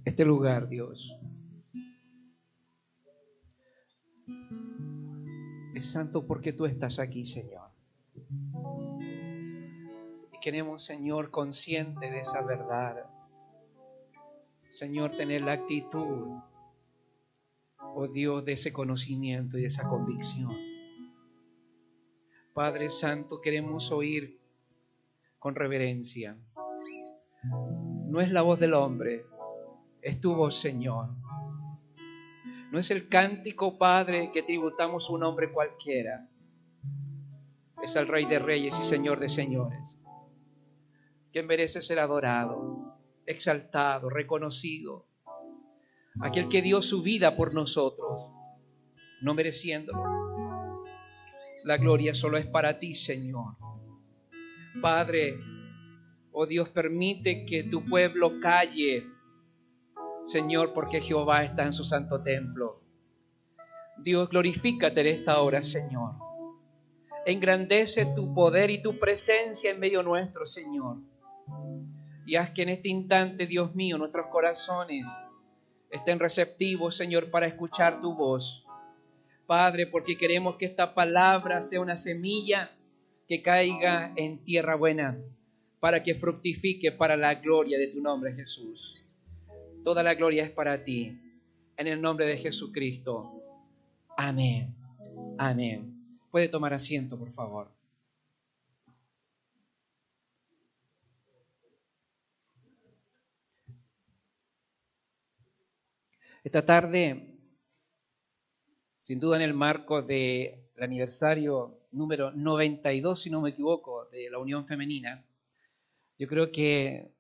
este lugar, Dios. Es santo porque tú estás aquí, Señor. Y queremos, Señor, consciente de esa verdad. Señor, tener la actitud, oh Dios, de ese conocimiento y de esa convicción. Padre Santo, queremos oír con reverencia. No es la voz del hombre, es tu voz, Señor. No es el cántico, Padre, que tributamos a un hombre cualquiera. Es al Rey de Reyes y Señor de Señores, quien merece ser adorado, exaltado, reconocido. Aquel que dio su vida por nosotros, no mereciéndolo. La gloria solo es para ti, Señor. Padre, oh Dios, permite que tu pueblo calle, Señor, porque Jehová está en su santo templo. Dios, glorifícate en esta hora, Señor. Engrandece tu poder y tu presencia en medio nuestro, Señor. Y haz que en este instante, Dios mío, nuestros corazones estén receptivos, Señor, para escuchar tu voz. Padre, porque queremos que esta palabra sea una semilla que caiga en tierra buena, para que fructifique para la gloria de tu nombre, Jesús. Toda la gloria es para ti, en el nombre de Jesucristo. Amén. Amén. Puede tomar asiento, por favor. Esta tarde, sin duda en el marco del aniversario número 92, si no me equivoco, de la Unión Femenina, yo creo que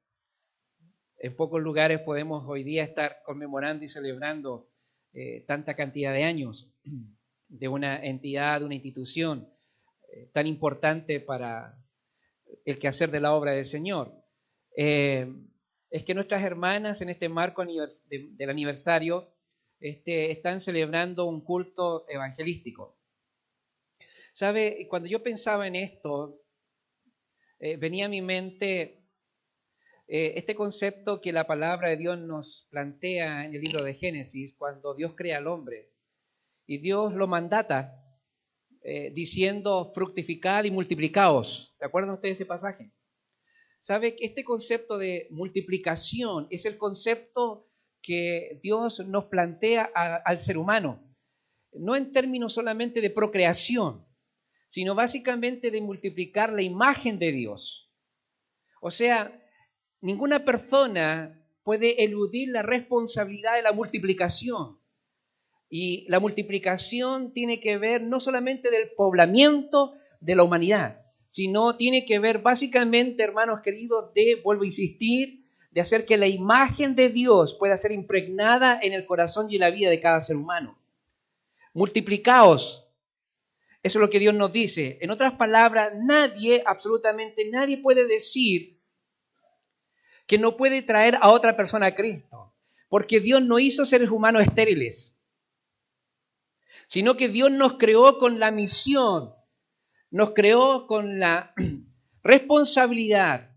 en pocos lugares podemos hoy día estar conmemorando y celebrando tanta cantidad de años de una entidad, de una institución tan importante para el quehacer de la obra del Señor. Es que nuestras hermanas en este marco del aniversario están celebrando un culto evangelístico. ¿Sabe? Cuando yo pensaba en esto, venía a mi mente este concepto que la palabra de Dios nos plantea en el libro de Génesis, cuando Dios crea al hombre. Y Dios lo mandata diciendo fructificad y multiplicaos. ¿Se acuerdan ustedes de ese pasaje? ¿Sabe que este concepto de multiplicación es el concepto que Dios nos plantea al ser humano? No en términos solamente de procreación, sino básicamente de multiplicar la imagen de Dios. O sea, ninguna persona puede eludir la responsabilidad de la multiplicación. Y la multiplicación tiene que ver no solamente del poblamiento de la humanidad, sino tiene que ver básicamente, hermanos queridos, vuelvo a insistir, de hacer que la imagen de Dios pueda ser impregnada en el corazón y en la vida de cada ser humano. Multiplicaos. Eso es lo que Dios nos dice. En otras palabras, nadie, absolutamente nadie puede decir que no puede traer a otra persona a Cristo, porque Dios no hizo seres humanos estériles, sino que Dios nos creó con la misión, nos creó con la responsabilidad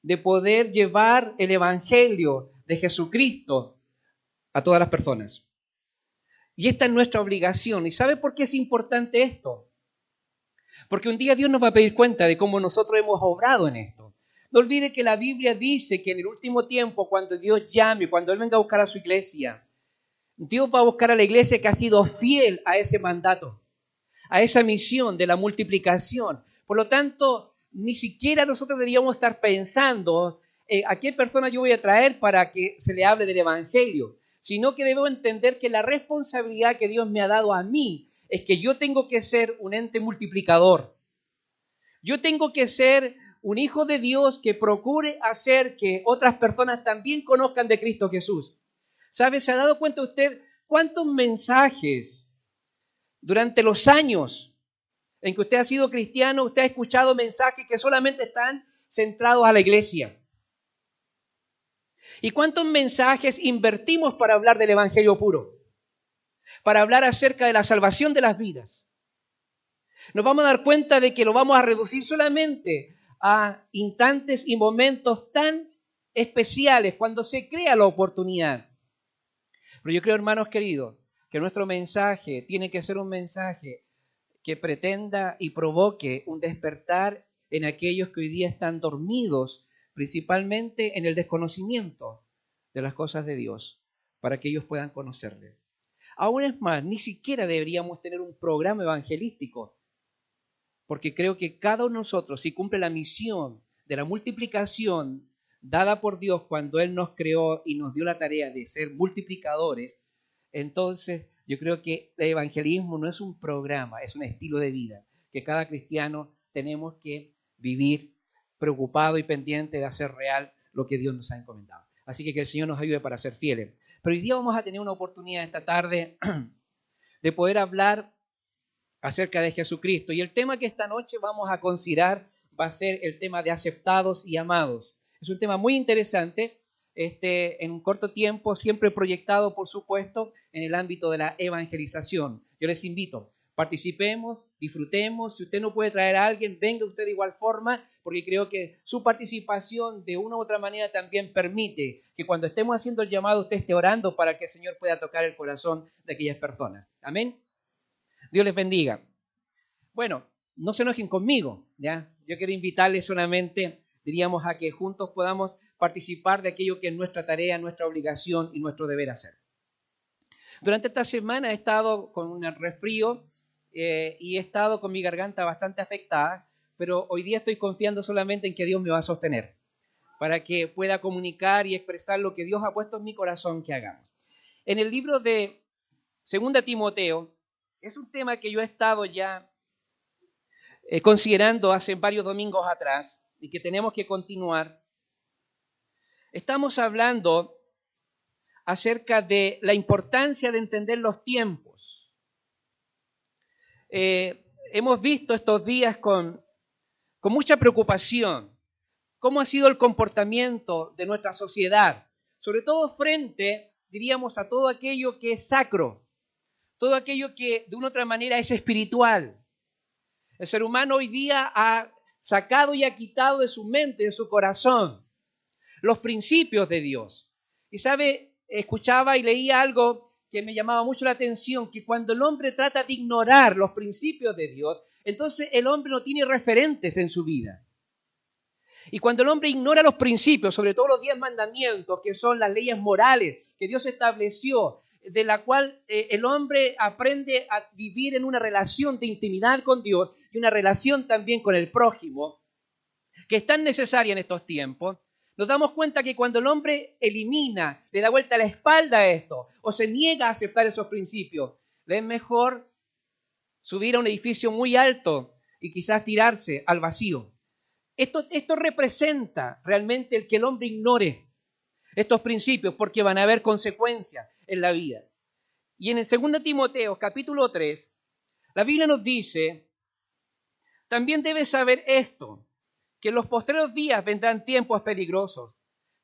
de poder llevar el Evangelio de Jesucristo a todas las personas. Y esta es nuestra obligación. ¿Y sabe por qué es importante esto? Porque un día Dios nos va a pedir cuenta de cómo nosotros hemos obrado en esto. No olvide que la Biblia dice que en el último tiempo, cuando Dios llame, cuando Él venga a buscar a su iglesia, Dios va a buscar a la iglesia que ha sido fiel a ese mandato, a esa misión de la multiplicación. Por lo tanto, ni siquiera nosotros deberíamos estar pensando a qué persona yo voy a traer para que se le hable del Evangelio, sino que debo entender que la responsabilidad que Dios me ha dado a mí es que yo tengo que ser un ente multiplicador. Yo tengo que ser un hijo de Dios que procure hacer que otras personas también conozcan de Cristo Jesús. ¿Sabe? ¿Se ha dado cuenta usted cuántos mensajes durante los años en que usted ha sido cristiano, usted ha escuchado mensajes que solamente están centrados a la iglesia? ¿Y cuántos mensajes invertimos para hablar del Evangelio puro? Para hablar acerca de la salvación de las vidas. Nos vamos a dar cuenta de que lo vamos a reducir solamente a instantes y momentos tan especiales, cuando se crea la oportunidad. Pero yo creo, hermanos queridos, que nuestro mensaje tiene que ser un mensaje que pretenda y provoque un despertar en aquellos que hoy día están dormidos, principalmente en el desconocimiento de las cosas de Dios, para que ellos puedan conocerle. Aún es más, ni siquiera deberíamos tener un programa evangelístico, porque creo que cada uno de nosotros, si cumple la misión de la multiplicación dada por Dios cuando Él nos creó y nos dio la tarea de ser multiplicadores, entonces yo creo que el evangelismo no es un programa, es un estilo de vida que cada cristiano tenemos que vivir preocupado y pendiente de hacer real lo que Dios nos ha encomendado. Así que el Señor nos ayude para ser fieles. Pero hoy día vamos a tener una oportunidad esta tarde de poder hablar acerca de Jesucristo. Y el tema que esta noche vamos a considerar va a ser el tema de aceptados y amados. Es un tema muy interesante, en un corto tiempo, siempre proyectado, por supuesto, en el ámbito de la evangelización. Yo les invito, participemos, disfrutemos. Si usted no puede traer a alguien, venga usted de igual forma, porque creo que su participación de una u otra manera también permite que cuando estemos haciendo el llamado, usted esté orando para que el Señor pueda tocar el corazón de aquellas personas. Amén. Dios les bendiga. Bueno, no se enojen conmigo, ¿ya? Yo quiero invitarles solamente, diríamos, a que juntos podamos participar de aquello que es nuestra tarea, nuestra obligación y nuestro deber hacer. Durante esta semana he estado con un resfrío y he estado con mi garganta bastante afectada, pero hoy día estoy confiando solamente en que Dios me va a sostener para que pueda comunicar y expresar lo que Dios ha puesto en mi corazón que hagamos. En el libro de 2 Timoteo, es un tema que yo he estado ya considerando hace varios domingos atrás y que tenemos que continuar. Estamos hablando acerca de la importancia de entender los tiempos. Hemos visto estos días con mucha preocupación cómo ha sido el comportamiento de nuestra sociedad, sobre todo frente, diríamos, a todo aquello que es sacro, todo aquello que de una u otra manera es espiritual. El ser humano hoy día ha sacado y ha quitado de su mente, de su corazón, los principios de Dios. Y sabe, escuchaba y leía algo que me llamaba mucho la atención, que cuando el hombre trata de ignorar los principios de Dios, entonces el hombre no tiene referentes en su vida. Y cuando el hombre ignora los principios, sobre todo los 10 mandamientos, que son las leyes morales que Dios estableció, de la cual el hombre aprende a vivir en una relación de intimidad con Dios y una relación también con el prójimo, que es tan necesaria en estos tiempos, nos damos cuenta que cuando el hombre elimina, le da vuelta la espalda a esto, o se niega a aceptar esos principios, le es mejor subir a un edificio muy alto y quizás tirarse al vacío. Esto representa realmente el que el hombre ignore estos principios, porque van a haber consecuencias en la vida. Y en el 2 Timoteo, capítulo 3, la Biblia nos dice, también debes saber esto, que en los postreros días vendrán tiempos peligrosos,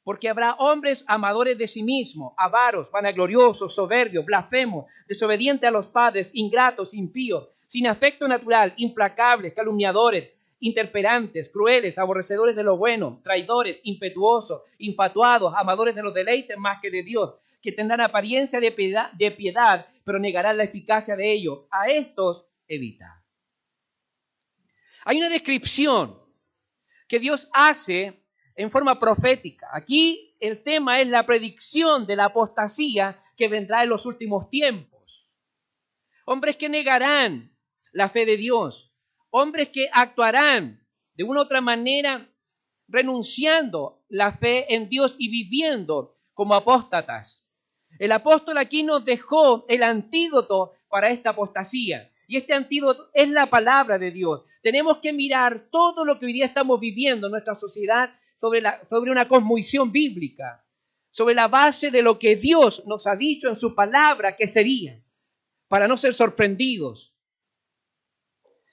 porque habrá hombres amadores de sí mismos, avaros, vanagloriosos, soberbios, blasfemos, desobedientes a los padres, ingratos, impíos, sin afecto natural, implacables, calumniadores, interperantes, crueles, aborrecedores de lo bueno, traidores, impetuosos, infatuados, amadores de los deleites más que de Dios, que tendrán apariencia de piedad, pero negarán la eficacia de ello. A estos evita. Hay una descripción que Dios hace en forma profética. Aquí el tema es la predicción de la apostasía que vendrá en los últimos tiempos. Hombres que negarán la fe de Dios. Hombres que actuarán de una u otra manera renunciando la fe en Dios y viviendo como apóstatas. El apóstol aquí nos dejó el antídoto para esta apostasía. Y este antídoto es la palabra de Dios. Tenemos que mirar todo lo que hoy día estamos viviendo en nuestra sociedad sobre una cosmovisión bíblica, sobre la base de lo que Dios nos ha dicho en su palabra que sería, para no ser sorprendidos.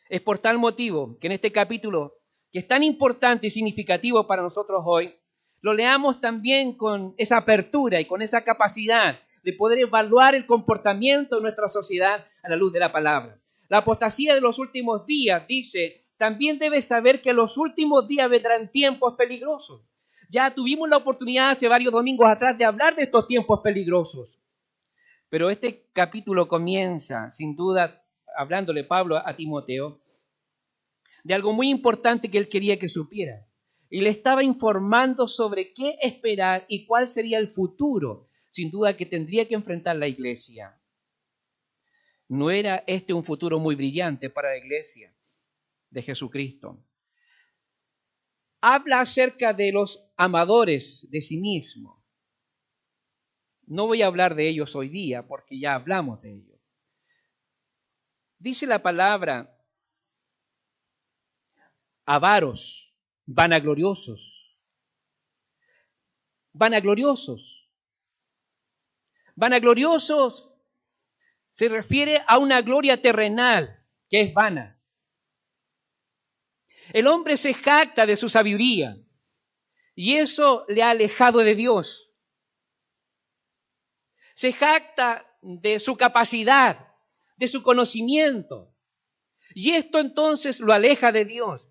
Es por tal motivo que en este capítulo, que es tan importante y significativo para nosotros hoy, lo leamos también con esa apertura y con esa capacidad de poder evaluar el comportamiento de nuestra sociedad a la luz de la palabra. La apostasía de los últimos días, dice, también debes saber que en los últimos días vendrán tiempos peligrosos. Ya tuvimos la oportunidad hace varios domingos atrás de hablar de estos tiempos peligrosos. Pero este capítulo comienza, sin duda, hablándole Pablo a Timoteo, de algo muy importante que él quería que supiera. Y le estaba informando sobre qué esperar y cuál sería el futuro, sin duda, que tendría que enfrentar la iglesia. No era este un futuro muy brillante para la iglesia de Jesucristo. Habla acerca de los amadores de sí mismos. No voy a hablar de ellos hoy día porque ya hablamos de ellos. Dice la palabra avaros, vanagloriosos. Vanagloriosos. Vanagloriosos se refiere a una gloria terrenal que es vana. El hombre se jacta de su sabiduría y eso le ha alejado de Dios. Se jacta de su capacidad, de su conocimiento. Y esto entonces lo aleja de Dios.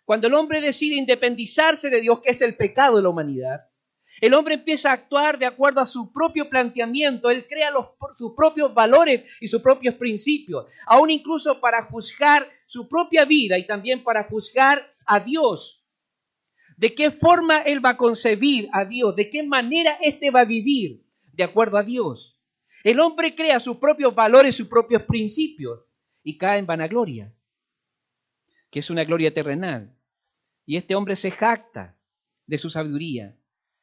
Cuando el hombre decide independizarse de Dios, que es el pecado de la humanidad, el hombre empieza a actuar de acuerdo a su propio planteamiento. Él crea sus propios valores y sus propios principios, aún incluso para juzgar su propia vida y también para juzgar a Dios. ¿De qué forma él va a concebir a Dios? ¿De qué manera éste va a vivir de acuerdo a Dios? El hombre crea sus propios valores, sus propios principios y cae en vanagloria, que es una gloria terrenal. Y este hombre se jacta de su sabiduría.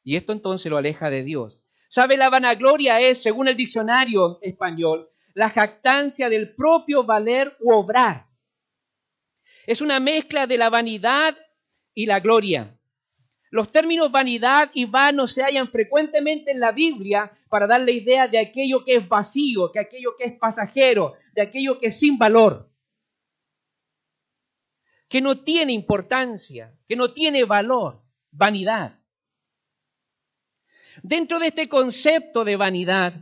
Y esto entonces lo aleja de Dios. ¿Sabe? La vanagloria es, según el diccionario español, la jactancia del propio valer u obrar. Es una mezcla de la vanidad y la gloria. Los términos vanidad y vano se hallan frecuentemente en la Biblia para dar la idea de aquello que es vacío, de aquello que es pasajero, de aquello que es sin valor, que no tiene importancia, que no tiene valor, vanidad. Dentro de este concepto de vanidad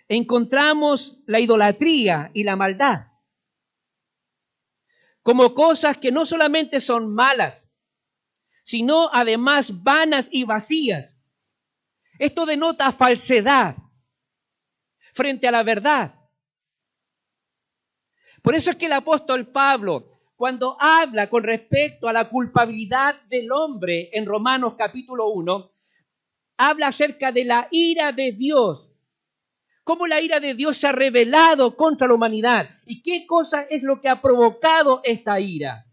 encontramos la idolatría y la maldad como cosas que no solamente son malas, sino además vanas y vacías. Esto denota falsedad frente a la verdad. Por eso es que el apóstol Pablo, cuando habla con respecto a la culpabilidad del hombre en Romanos capítulo 1, habla acerca de la ira de Dios. Cómo la ira de Dios se ha rebelado contra la humanidad. ¿Y qué cosa es lo que ha provocado esta ira?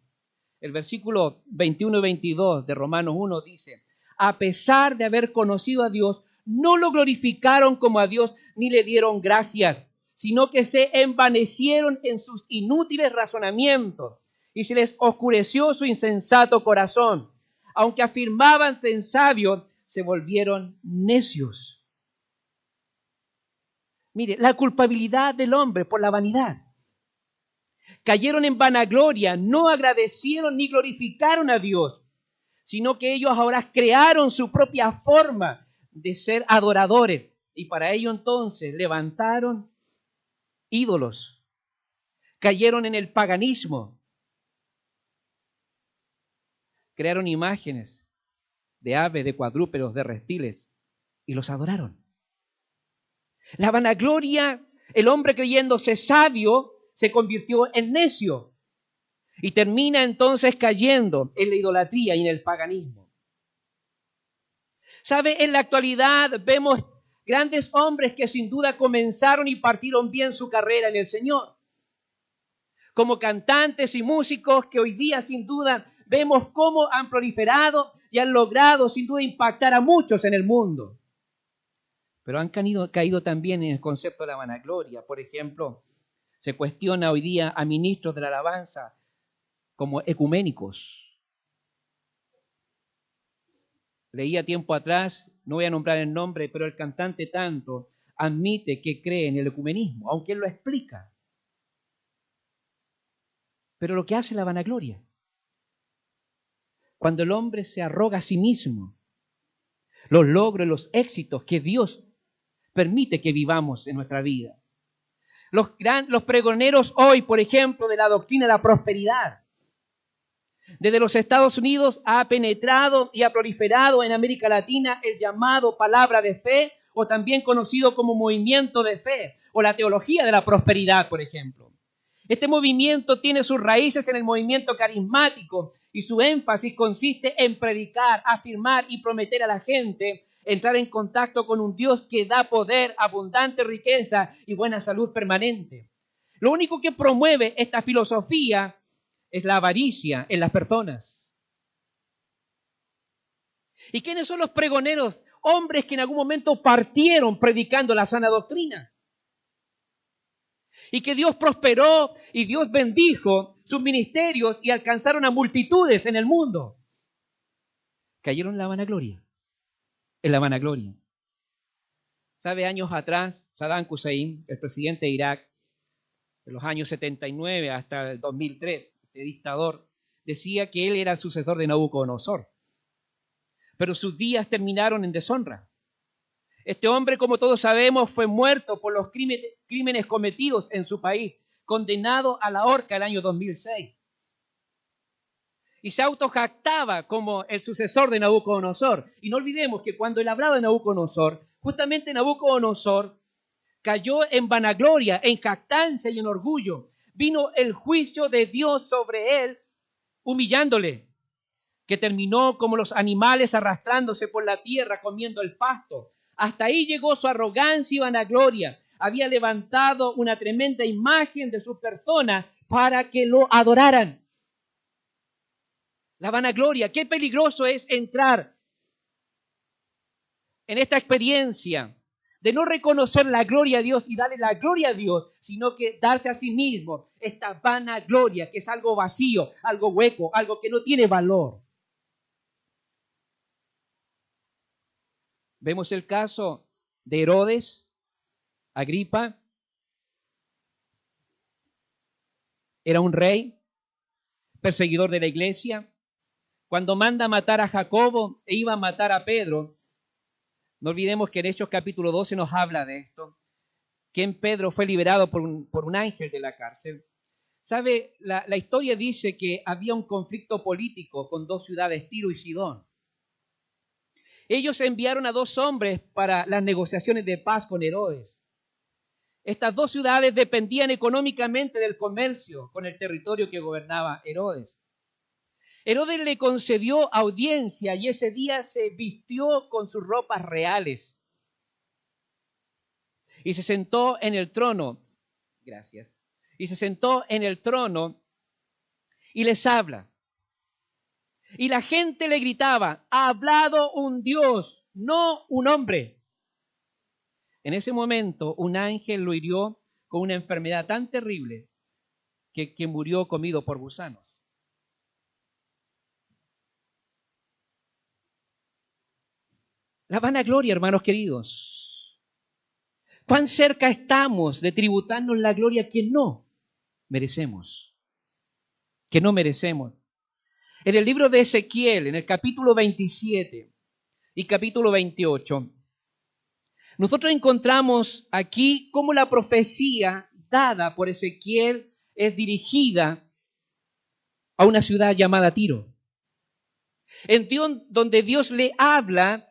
El versículo 21 y 22 de Romanos 1 dice: a pesar de haber conocido a Dios, no lo glorificaron como a Dios ni le dieron gracias, sino que se envanecieron en sus inútiles razonamientos y se les oscureció su insensato corazón. Aunque afirmaban ser sabios, se volvieron necios. Mire, la culpabilidad del hombre por la vanidad. Cayeron en vanagloria, no agradecieron ni glorificaron a Dios, sino que ellos ahora crearon su propia forma de ser adoradores. Y para ello entonces levantaron ídolos. Cayeron en el paganismo. Crearon imágenes de aves, de cuadrúpedos, de reptiles y los adoraron. La vanagloria, el hombre creyéndose sabio, se convirtió en necio y termina entonces cayendo en la idolatría y en el paganismo. ¿Sabe? En la actualidad vemos grandes hombres que sin duda comenzaron y partieron bien su carrera en el Señor, como cantantes y músicos que hoy día sin duda vemos cómo han proliferado y han logrado sin duda impactar a muchos en el mundo. Pero han caído también en el concepto de la vanagloria. Por ejemplo, se cuestiona hoy día a ministros de la alabanza como ecuménicos. Leía tiempo atrás, no voy a nombrar el nombre, pero el cantante tanto admite que cree en el ecumenismo, aunque él lo explica. Pero lo que hace la vanagloria, cuando el hombre se arroga a sí mismo los logros, los éxitos que Dios permite que vivamos en nuestra vida. Los pregoneros hoy, por ejemplo, de la doctrina de la prosperidad, Desde los Estados Unidos ha penetrado y ha proliferado en América Latina el llamado palabra de fe, o también conocido como movimiento de fe, o la teología de la prosperidad, por ejemplo. Este movimiento tiene sus raíces en el movimiento carismático y su énfasis consiste en predicar, afirmar y prometer a la gente entrar en contacto con un Dios que da poder, abundante riqueza y buena salud permanente. Lo único que promueve esta filosofía es la avaricia en las personas. ¿Y quiénes son los pregoneros? Hombres que en algún momento partieron predicando la sana doctrina. Y que Dios prosperó y Dios bendijo sus ministerios y alcanzaron a multitudes en el mundo. Cayeron en la vanagloria. En la vanagloria. ¿Sabe? Años atrás, Saddam Hussein, el presidente de Irak, de los años 79 hasta el 2003, este dictador, decía que él era el sucesor de Nabucodonosor. Pero sus días terminaron en deshonra. Este hombre, como todos sabemos, fue muerto por los crímenes cometidos en su país, condenado a la horca el año 2006. Y se autojactaba como el sucesor de Nabucodonosor. Y no olvidemos que cuando él hablaba de Nabucodonosor, justamente Nabucodonosor cayó en vanagloria, en jactancia y en orgullo. Vino el juicio de Dios sobre él, humillándole, que terminó como los animales arrastrándose por la tierra, comiendo el pasto. Hasta ahí llegó su arrogancia y vanagloria. Había levantado una tremenda imagen de su persona para que lo adoraran. La vanagloria, qué peligroso es entrar en esta experiencia de no reconocer la gloria a Dios y darle la gloria a Dios, sino que darse a sí mismo esta vanagloria, que es algo vacío, algo hueco, algo que no tiene valor. Vemos el caso de Herodes, Agripa. Era un rey, perseguidor de la iglesia. Cuando manda a matar a Jacobo e iba a matar a Pedro, no olvidemos que en Hechos capítulo 12 nos habla de esto, que en Pedro fue liberado por un ángel de la cárcel. ¿Sabe? La historia dice que había un conflicto político con dos ciudades, Tiro y Sidón. Ellos enviaron a dos hombres para las negociaciones de paz con Herodes. Estas dos ciudades dependían económicamente del comercio con el territorio que gobernaba Herodes. Herodes le concedió audiencia y ese día se vistió con sus ropas reales y se sentó en el trono. Gracias. Y se sentó en el trono y les habla. Y la gente le gritaba: ha hablado un Dios, no un hombre. En ese momento un ángel lo hirió con una enfermedad tan terrible que murió comido por gusanos. La vanagloria, hermanos queridos. ¿Cuán cerca estamos de tributarnos la gloria que no merecemos? Que no merecemos. En el libro de Ezequiel, en el capítulo 27 y capítulo 28, nosotros encontramos aquí cómo la profecía dada por Ezequiel es dirigida a una ciudad llamada Tiro, donde Dios le habla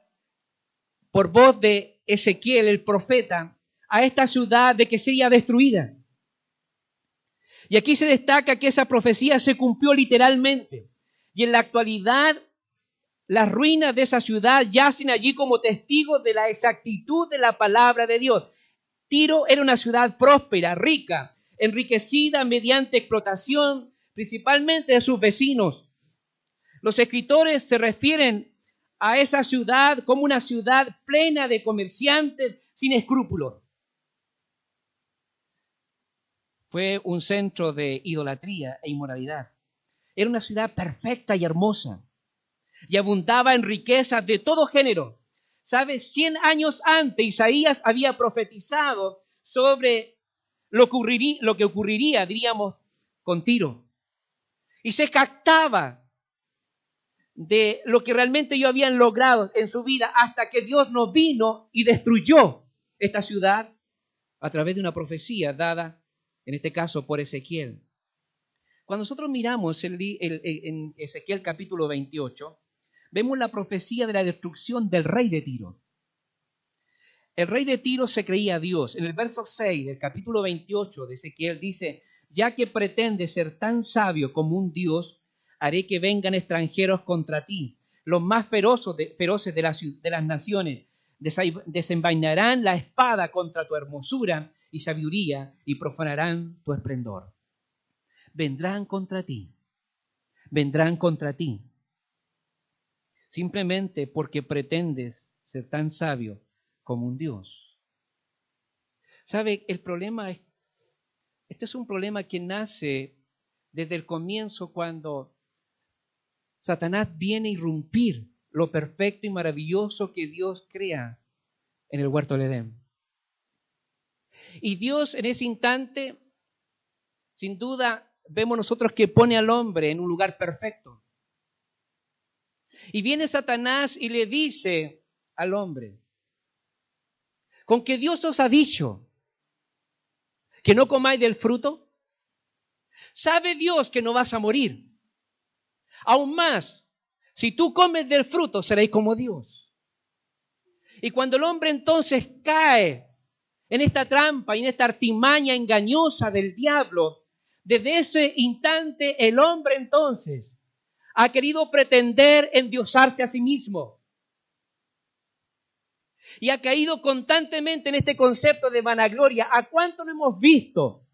por voz de Ezequiel, el profeta, a esta ciudad de que sería destruida. Y aquí se destaca que esa profecía se cumplió literalmente. Y en la actualidad, las ruinas de esa ciudad yacen allí como testigos de la exactitud de la palabra de Dios. Tiro era una ciudad próspera, rica, enriquecida mediante explotación, principalmente de sus vecinos. Los escritores se refieren a esa ciudad como una ciudad plena de comerciantes sin escrúpulos. Fue un centro de idolatría e inmoralidad. Era una ciudad perfecta y hermosa y abundaba en riquezas de todo género. ¿Sabes? 100 años antes Isaías había profetizado sobre lo que ocurriría, diríamos, con Tiro. Y se captaba de lo que realmente ellos habían logrado en su vida hasta que Dios no vino y destruyó esta ciudad a través de una profecía dada, en este caso, por Ezequiel. Cuando nosotros miramos en Ezequiel capítulo 28, vemos la profecía de la destrucción del rey de Tiro. El rey de Tiro se creía Dios. En el verso 6 del capítulo 28 de Ezequiel dice: ya que pretende ser tan sabio como un Dios, haré que vengan extranjeros contra ti. Los más feroces de las naciones desenvainarán la espada contra tu hermosura y sabiduría y profanarán tu esplendor. Vendrán contra ti. Vendrán contra ti. Simplemente porque pretendes ser tan sabio como un Dios. ¿Sabe? El problema es, este es un problema que nace desde el comienzo, cuando Satanás viene a irrumpir lo perfecto y maravilloso que Dios crea en el huerto del Edén. Y Dios en ese instante, sin duda, vemos nosotros que pone al hombre en un lugar perfecto. Y viene Satanás y le dice al hombre: ¿con que Dios os ha dicho que no comáis del fruto? ¿Sabe Dios que no vas a morir? Aún más, si tú comes del fruto, seréis como Dios. Y cuando el hombre entonces cae en esta trampa y en esta artimaña engañosa del diablo, desde ese instante el hombre entonces ha querido pretender endiosarse a sí mismo. Y ha caído constantemente en este concepto de vanagloria. ¿A cuánto no hemos visto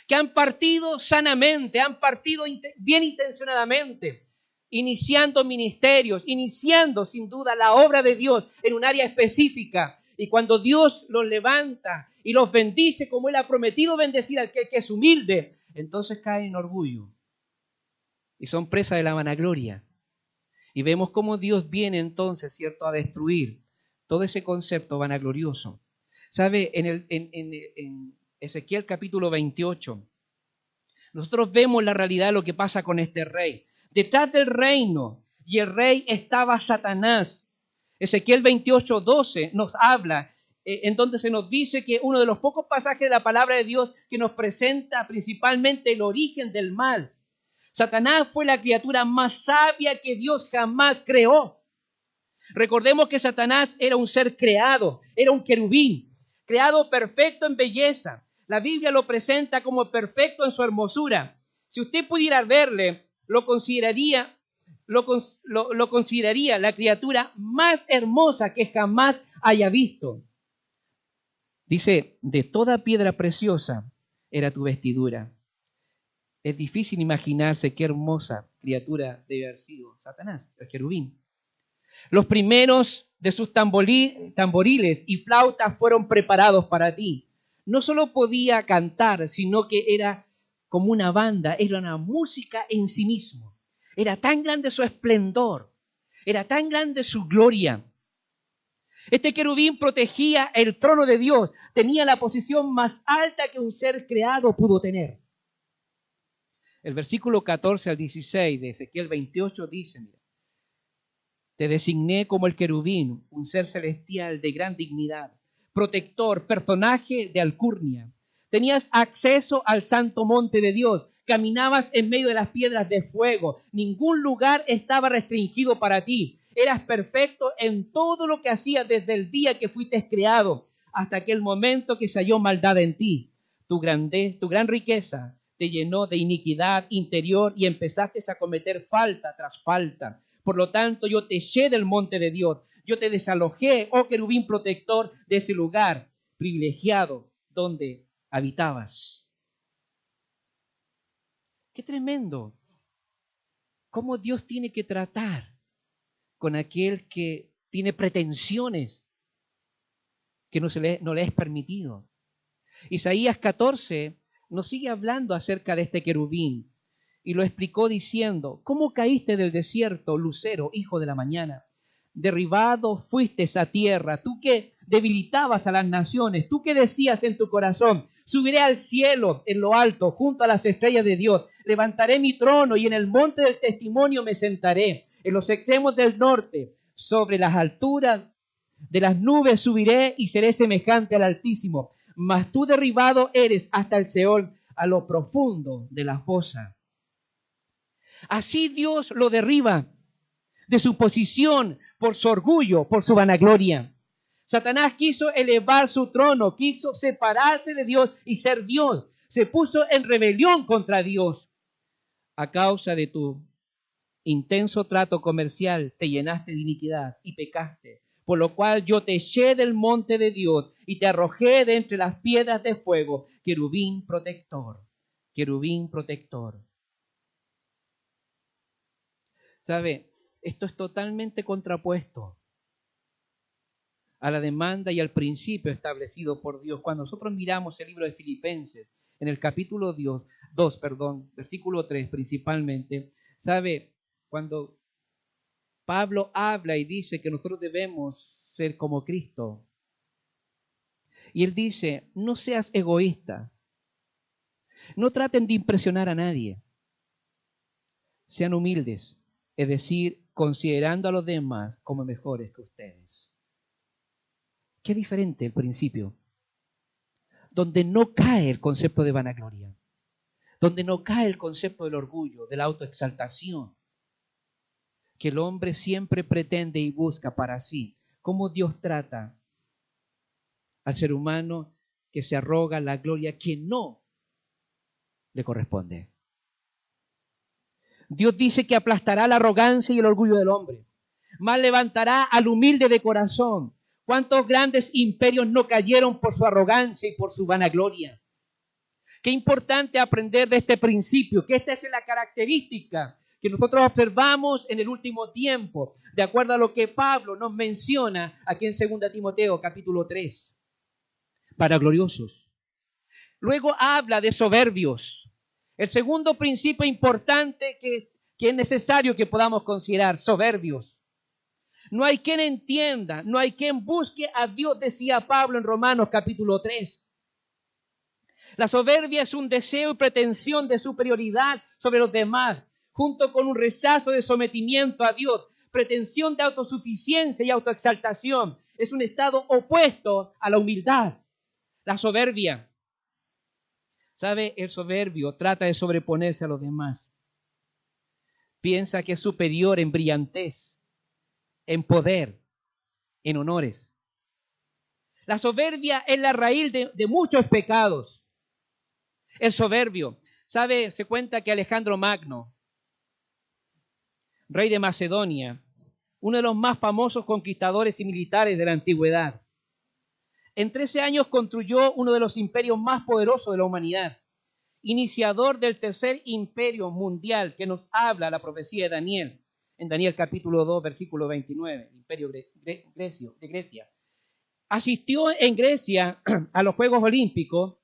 que han partido sanamente, han partido bien intencionadamente, iniciando ministerios, iniciando sin duda la obra de Dios en un área específica? Y cuando Dios los levanta y los bendice como Él ha prometido bendecir al que es humilde, entonces caen en orgullo y son presa de la vanagloria. Y vemos cómo Dios viene entonces, ¿cierto?, a destruir todo ese concepto vanaglorioso. ¿Sabe? En Ezequiel capítulo 28, nosotros vemos la realidad de lo que pasa con este rey. Detrás del reino y el rey estaba Satanás. Ezequiel 28:12 nos habla, en donde se nos dice que uno de los pocos pasajes de la palabra de Dios que nos presenta principalmente el origen del mal. Satanás fue la criatura más sabia que Dios jamás creó. Recordemos que Satanás era un ser creado, era un querubín, creado perfecto en belleza. La Biblia lo presenta como perfecto en su hermosura. Si usted pudiera verle, lo consideraría la criatura más hermosa que jamás haya visto. Dice: de toda piedra preciosa era tu vestidura. Es difícil imaginarse qué hermosa criatura debe haber sido Satanás, el querubín. Los primeros de sus tamboriles y flautas fueron preparados para ti. No solo podía cantar, sino que era como una banda, era una música en sí mismo. Era tan grande su esplendor, era tan grande su gloria. Este querubín protegía el trono de Dios, tenía la posición más alta que un ser creado pudo tener. El versículo 14 al 16 de Ezequiel 28 dice: mira, te designé como el querubín, un ser celestial de gran dignidad, protector, personaje de alcurnia. Tenías acceso al santo monte de Dios, caminabas en medio de las piedras de fuego, ningún lugar estaba restringido para ti. Eras perfecto en todo lo que hacías desde el día que fuiste creado hasta aquel momento que se halló maldad en ti. Tu gran riqueza te llenó de iniquidad interior y empezaste a cometer falta tras falta. Por lo tanto, yo te eché del monte de Dios. Yo te desalojé, oh querubín protector, de ese lugar privilegiado donde habitabas. ¡Qué tremendo! Cómo Dios tiene que tratar con aquel que tiene pretensiones que no le es permitido. Isaías 14 nos sigue hablando acerca de este querubín y lo explicó diciendo: ¿cómo caíste del desierto, lucero, hijo de la mañana? Derribado fuiste a tierra, tú que debilitabas a las naciones, tú que decías en tu corazón: subiré al cielo en lo alto, junto a las estrellas de Dios, levantaré mi trono y en el monte del testimonio me sentaré, en los extremos del norte, sobre las alturas de las nubes subiré y seré semejante al Altísimo. Mas tú derribado eres hasta el Seol, a lo profundo de la fosa. Así Dios lo derriba de su posición por su orgullo, por su vanagloria. Satanás quiso elevar su trono, quiso separarse de Dios y ser Dios. Se puso en rebelión contra Dios. A causa de tu intenso trato comercial, te llenaste de iniquidad y pecaste. Por lo cual yo te eché del monte de Dios y te arrojé de entre las piedras de fuego. Querubín protector, querubín protector. ¿Sabe? Esto es totalmente contrapuesto a la demanda y al principio establecido por Dios. Cuando nosotros miramos el libro de Filipenses, en el capítulo 2, versículo 3 principalmente, ¿sabe? Cuando Pablo habla y dice que nosotros debemos ser como Cristo, y él dice, no seas egoísta, no traten de impresionar a nadie, sean humildes, es decir, considerando a los demás como mejores que ustedes. Qué diferente el principio, donde no cae el concepto de vanagloria, donde no cae el concepto del orgullo, de la autoexaltación, que el hombre siempre pretende y busca para sí. Cómo Dios trata al ser humano que se arroga la gloria que no le corresponde. Dios dice que aplastará la arrogancia y el orgullo del hombre, mas levantará al humilde de corazón. ¿Cuántos grandes imperios no cayeron por su arrogancia y por su vanagloria? Qué importante aprender de este principio, que esta es la característica que nosotros observamos en el último tiempo, de acuerdo a lo que Pablo nos menciona aquí en 2 Timoteo capítulo 3, vanagloriosos. Luego habla de soberbios. El segundo principio importante que es necesario que podamos considerar, soberbios. No hay quien entienda, no hay quien busque a Dios, decía Pablo en Romanos capítulo 3. La soberbia es un deseo y pretensión de superioridad sobre los demás, junto con un rechazo de sometimiento a Dios, pretensión de autosuficiencia y autoexaltación. Es un estado opuesto a la humildad, la soberbia. ¿Sabe? El soberbio trata de sobreponerse a los demás. Piensa que es superior en brillantez, en poder, en honores. La soberbia es la raíz de muchos pecados. El soberbio. ¿Sabe? Se cuenta que Alejandro Magno, rey de Macedonia, uno de los más famosos conquistadores y militares de la antigüedad, en 13 años construyó uno de los imperios más poderosos de la humanidad, iniciador del tercer imperio mundial que nos habla la profecía de Daniel, en Daniel capítulo 2, versículo 29, el imperio de Grecia. Asistió en Grecia a los Juegos Olímpicos.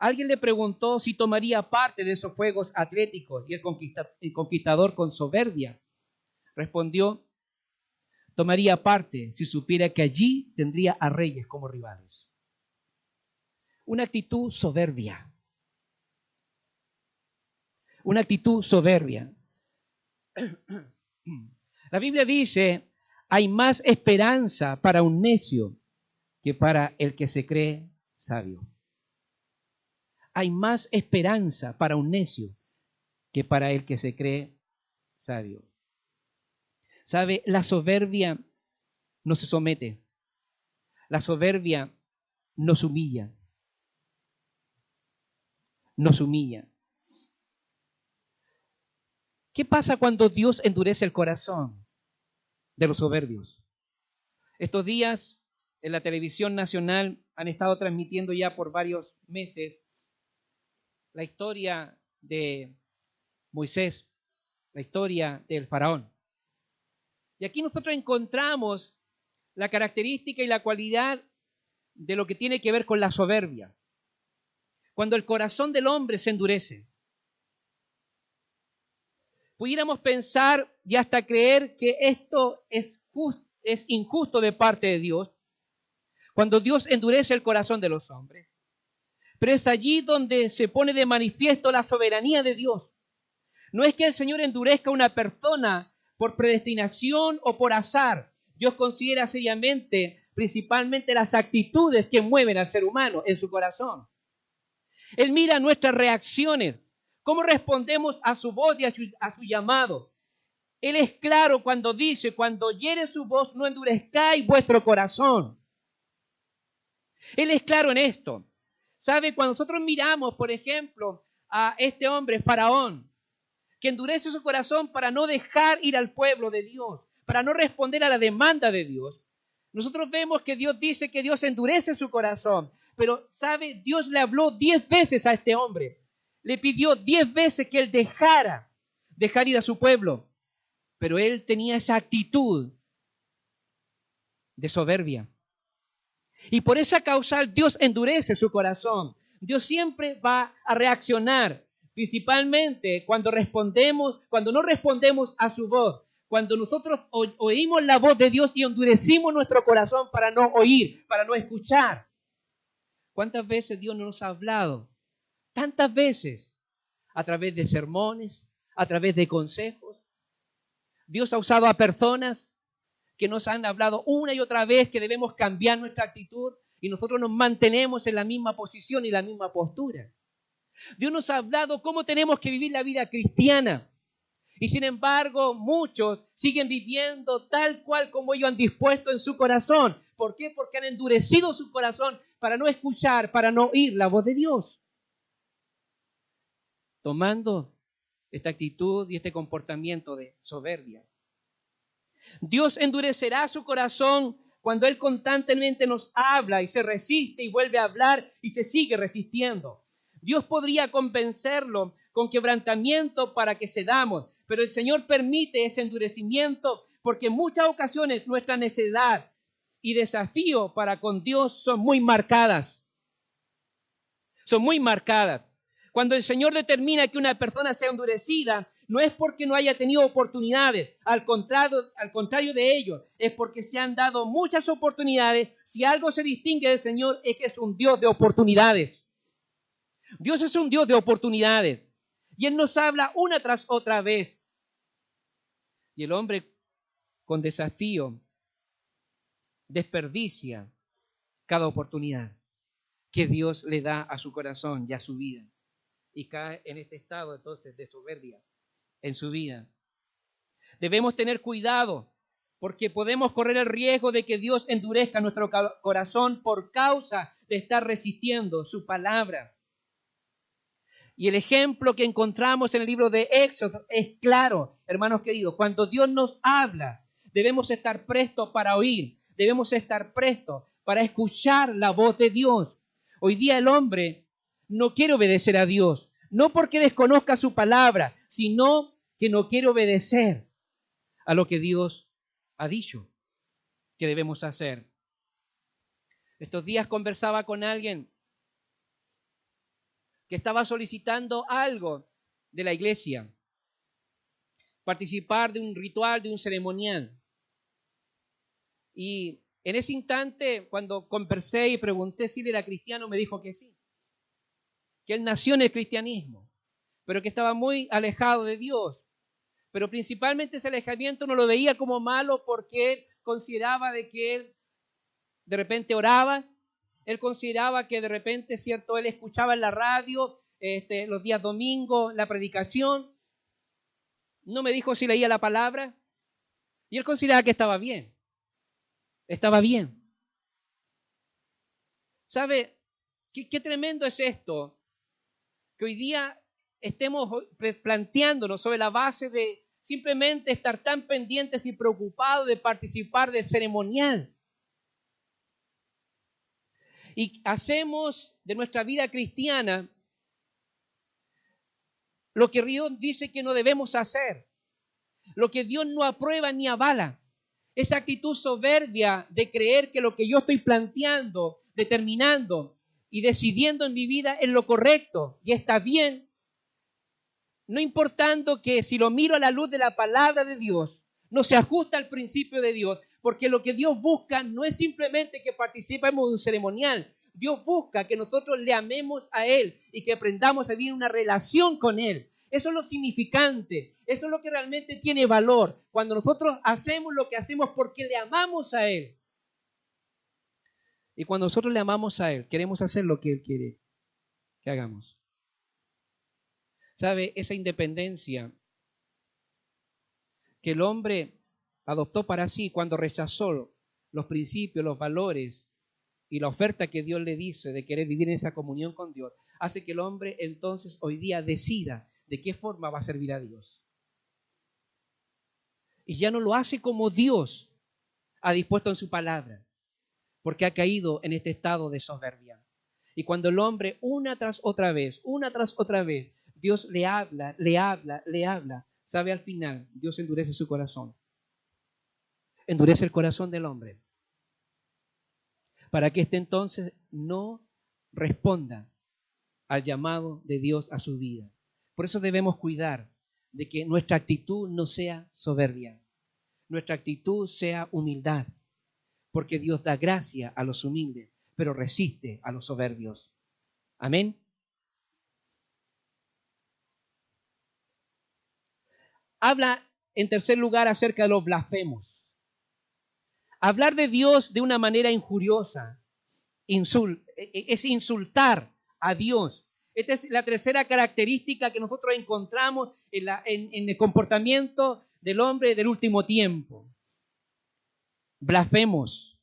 Alguien le preguntó si tomaría parte de esos Juegos Atléticos y el conquistador con soberbia respondió, tomaría parte si supiera que allí tendría a reyes como rivales. Una actitud soberbia. Una actitud soberbia. La Biblia dice, hay más esperanza para un necio que para el que se cree sabio. Hay más esperanza para un necio que para el que se cree sabio. ¿Sabe? La soberbia no se somete. La soberbia nos humilla. Nos humilla. ¿Qué pasa cuando Dios endurece el corazón de los soberbios? Estos días en la televisión nacional han estado transmitiendo ya por varios meses la historia de Moisés, la historia del faraón. Y aquí nosotros encontramos la característica y la cualidad de lo que tiene que ver con la soberbia. Cuando el corazón del hombre se endurece. Pudiéramos pensar y hasta creer que esto es injusto de parte de Dios, cuando Dios endurece el corazón de los hombres. Pero es allí donde se pone de manifiesto la soberanía de Dios. No es que el Señor endurezca a una persona por predestinación o por azar. Dios considera seriamente, principalmente las actitudes que mueven al ser humano en su corazón. Él mira nuestras reacciones, ¿Cómo respondemos a su voz y a su llamado? Él es claro cuando dice, cuando oyere su voz, no endurezcáis vuestro corazón. Él es claro en esto. ¿Sabe? Cuando nosotros miramos, por ejemplo, a este hombre, Faraón, que endurece su corazón para no dejar ir al pueblo de Dios, para no responder a la demanda de Dios, nosotros vemos que Dios dice que Dios endurece su corazón. Pero, ¿sabe? Dios le habló 10 veces a este hombre. Le pidió 10 veces que él dejar ir a su pueblo. Pero él tenía esa actitud de soberbia. Y por esa causa Dios endurece su corazón. Dios siempre va a reaccionar, principalmente cuando no respondemos a su voz. Cuando nosotros oímos la voz de Dios y endurecimos nuestro corazón para no oír, para no escuchar. ¿Cuántas veces Dios nos ha hablado? Tantas veces, a través de sermones, a través de consejos. Dios ha usado a personas que nos han hablado una y otra vez que debemos cambiar nuestra actitud y nosotros nos mantenemos en la misma posición y la misma postura. Dios nos ha hablado cómo tenemos que vivir la vida cristiana y sin embargo muchos siguen viviendo tal cual como ellos han dispuesto en su corazón. ¿Por qué? Porque han endurecido su corazón para no escuchar, para no oír la voz de Dios. Tomando esta actitud y este comportamiento de soberbia. Dios endurecerá su corazón cuando Él constantemente nos habla y se resiste y vuelve a hablar y se sigue resistiendo. Dios podría convencerlo con quebrantamiento para que cedamos, pero el Señor permite ese endurecimiento porque en muchas ocasiones nuestra necedad y desafío para con Dios son muy marcadas. Son muy marcadas. Cuando el Señor determina que una persona sea endurecida, no es porque no haya tenido oportunidades, al contrario de ello, es porque se han dado muchas oportunidades. Si algo se distingue del Señor es que es un Dios de oportunidades. Dios es un Dios de oportunidades. Y Él nos habla una tras otra vez. Y el hombre con desafío desperdicia cada oportunidad que Dios le da a su corazón y a su vida. Y cae en este estado entonces de soberbia en su vida. Debemos tener cuidado porque podemos correr el riesgo de que Dios endurezca nuestro corazón por causa de estar resistiendo su palabra. Y el ejemplo que encontramos en el libro de Éxodo es claro, hermanos queridos. Cuando Dios nos habla, debemos estar prestos para oír, debemos estar prestos para escuchar la voz de Dios. Hoy día el hombre no quiere obedecer a Dios, no porque desconozca su palabra, sino que no quiere obedecer a lo que Dios ha dicho que debemos hacer. Estos días conversaba con alguien que estaba solicitando algo de la iglesia, participar de un ritual, de un ceremonial. Y en ese instante, cuando conversé y pregunté si él era cristiano, me dijo que sí, que él nació en el cristianismo, pero que estaba muy alejado de Dios. Pero principalmente ese alejamiento no lo veía como malo porque él consideraba de que él de repente oraba, él consideraba que de repente, cierto, él escuchaba en la radio los días domingos la predicación, no me dijo si leía la palabra, y él consideraba que estaba bien. ¿Sabe qué tremendo es esto? Que hoy día estemos planteándonos sobre la base de simplemente estar tan pendientes y preocupados de participar del ceremonial. Y hacemos de nuestra vida cristiana lo que Dios dice que no debemos hacer, lo que Dios no aprueba ni avala. Esa actitud soberbia de creer que lo que yo estoy planteando, determinando y decidiendo en mi vida es lo correcto y está bien, no importando que si lo miro a la luz de la palabra de Dios, no se ajusta al principio de Dios, porque lo que Dios busca no es simplemente que participemos de un ceremonial. Dios busca que nosotros le amemos a Él y que aprendamos a vivir una relación con Él. Eso es lo significante, eso es lo que realmente tiene valor. Cuando nosotros hacemos lo que hacemos porque le amamos a Él. Y cuando nosotros le amamos a Él, queremos hacer lo que Él quiere que hagamos. ¿Sabe? Esa independencia que el hombre adoptó para sí cuando rechazó los principios, los valores y la oferta que Dios le dice de querer vivir en esa comunión con Dios, hace que el hombre entonces hoy día decida de qué forma va a servir a Dios. Y ya no lo hace como Dios ha dispuesto en su palabra, porque ha caído en este estado de soberbia. Y cuando el hombre una tras otra vez, Dios le habla, ¿sabe? Al final, Dios endurece su corazón. Endurece el corazón del hombre, para que éste entonces no responda al llamado de Dios a su vida. Por eso debemos cuidar de que nuestra actitud no sea soberbia, nuestra actitud sea humildad, porque Dios da gracia a los humildes, pero resiste a los soberbios. Amén. Habla en tercer lugar acerca de los blasfemos. Hablar de Dios de una manera injuriosa es insultar a Dios. Esta es la tercera característica que nosotros encontramos en el comportamiento del hombre del último tiempo. Blasfemos.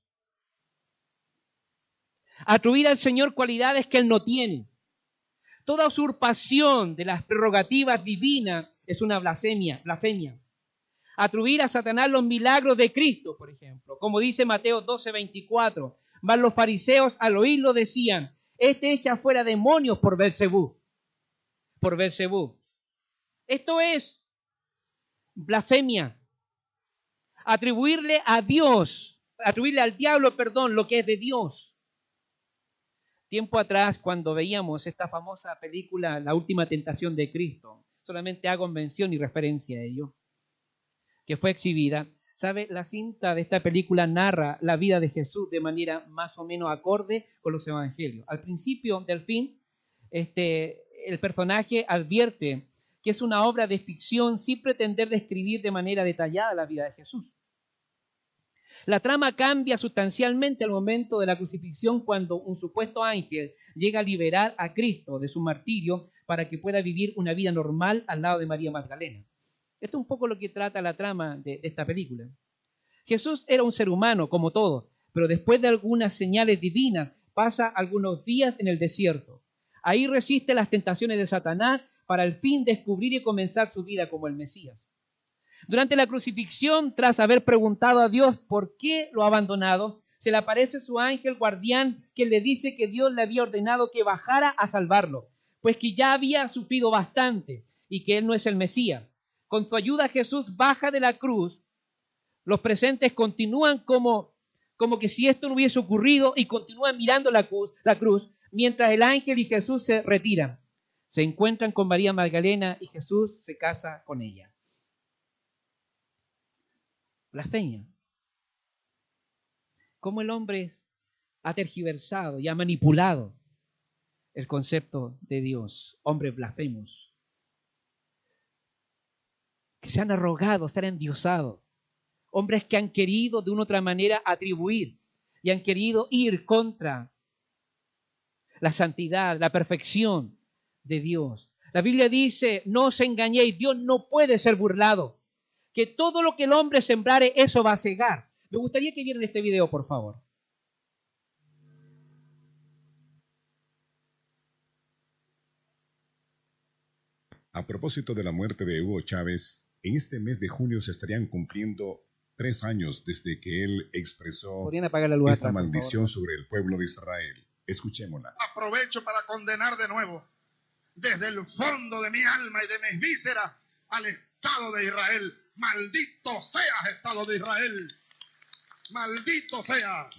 Atribuir al Señor cualidades que Él no tiene. Toda usurpación de las prerrogativas divinas es una blasfemia. Atribuir a Satanás los milagros de Cristo, por ejemplo, como dice Mateo 12:24. Mas los fariseos al oírlo decían: este echa fuera demonios por Beelzebú. Esto es blasfemia. Atribuirle al diablo, lo que es de Dios. Tiempo atrás, cuando veíamos esta famosa película, La Última Tentación de Cristo, solamente hago mención y referencia a ello, que fue exhibida. ¿Sabe? La cinta de esta película narra la vida de Jesús de manera más o menos acorde con los evangelios. Al principio del film, el personaje advierte que es una obra de ficción sin pretender describir de manera detallada la vida de Jesús. La trama cambia sustancialmente al momento de la crucifixión, cuando un supuesto ángel llega a liberar a Cristo de su martirio para que pueda vivir una vida normal al lado de María Magdalena. Esto es un poco lo que trata la trama de esta película. Jesús era un ser humano como todos, pero después de algunas señales divinas pasa algunos días en el desierto. Ahí resiste las tentaciones de Satanás para al fin descubrir y comenzar su vida como el Mesías. Durante la crucifixión, tras haber preguntado a Dios por qué lo ha abandonado, se le aparece su ángel guardián que le dice que Dios le había ordenado que bajara a salvarlo, pues que ya había sufrido bastante y que él no es el Mesías. Con su ayuda Jesús baja de la cruz. Los presentes continúan como que si esto no hubiese ocurrido y continúan mirando la cruz, mientras el ángel y Jesús se retiran. Se encuentran con María Magdalena y Jesús se casa con ella. Blasfemia. Cómo el hombre ha tergiversado y ha manipulado el concepto de Dios. Hombres blasfemos, que se han arrogado, se han endiosado. Hombres que han querido de una u otra manera atribuir y han querido ir contra la santidad, la perfección de Dios. La Biblia dice: no os engañéis, Dios no puede ser burlado. Que todo lo que el hombre sembrare, eso va a segar. Me gustaría que vieran este video, por favor. A propósito de la muerte de Hugo Chávez, en este mes de junio se estarían cumpliendo 3 años desde que él expresó esta maldición sobre el pueblo de Israel. Escuchémosla. Aprovecho para condenar de nuevo, desde el fondo de mi alma y de mis vísceras, al Estado de Israel. Maldito seas, Estado de Israel. Maldito sea.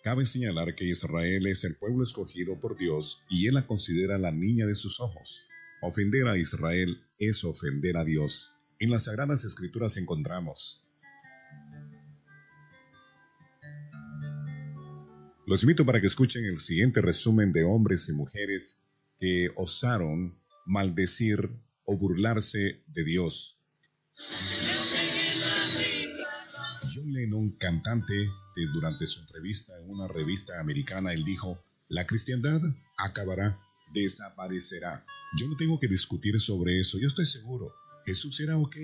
Cabe señalar que Israel es el pueblo escogido por Dios y Él la considera la niña de sus ojos. Ofender a Israel es ofender a Dios. En las Sagradas Escrituras encontramos: los invito para que escuchen el siguiente resumen de hombres y mujeres que osaron maldecir o burlarse de Dios. John Lennon, cantante, durante su entrevista en una revista americana, él dijo: la cristiandad acabará desaparecerá. Yo no tengo que discutir sobre eso, yo estoy seguro. Jesús era ok,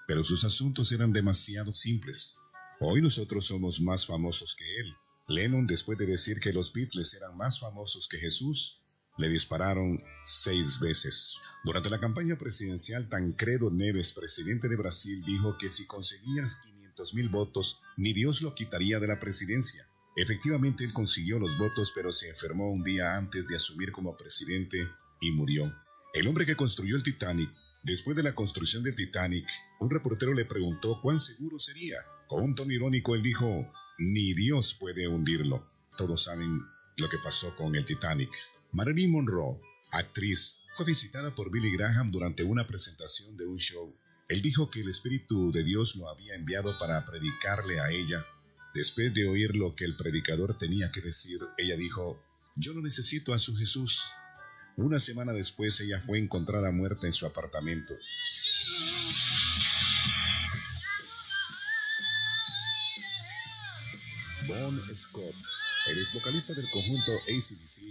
pero sus asuntos eran demasiado simples. Hoy nosotros somos más famosos que él. Lennon, después de decir que los Beatles eran más famosos que Jesús, le dispararon 6 veces. Durante la campaña presidencial, Tancredo Neves, presidente de Brasil, dijo que si conseguías 500,000 votos, ni Dios lo quitaría de la presidencia. Efectivamente, él consiguió los votos, pero se enfermó un día antes de asumir como presidente y murió. El hombre que construyó el Titanic. Después de la construcción del Titanic, un reportero le preguntó cuán seguro sería. Con un tono irónico, él dijo, ni Dios puede hundirlo. Todos saben lo que pasó con el Titanic. Marilyn Monroe, actriz, fue visitada por Billy Graham durante una presentación de un show. Él dijo que el Espíritu de Dios lo había enviado para predicarle a ella. Después de oír lo que el predicador tenía que decir, ella dijo, yo no necesito a su Jesús. Una semana después, ella fue encontrada muerta en su apartamento. Bon Scott, el ex vocalista del conjunto AC/DC,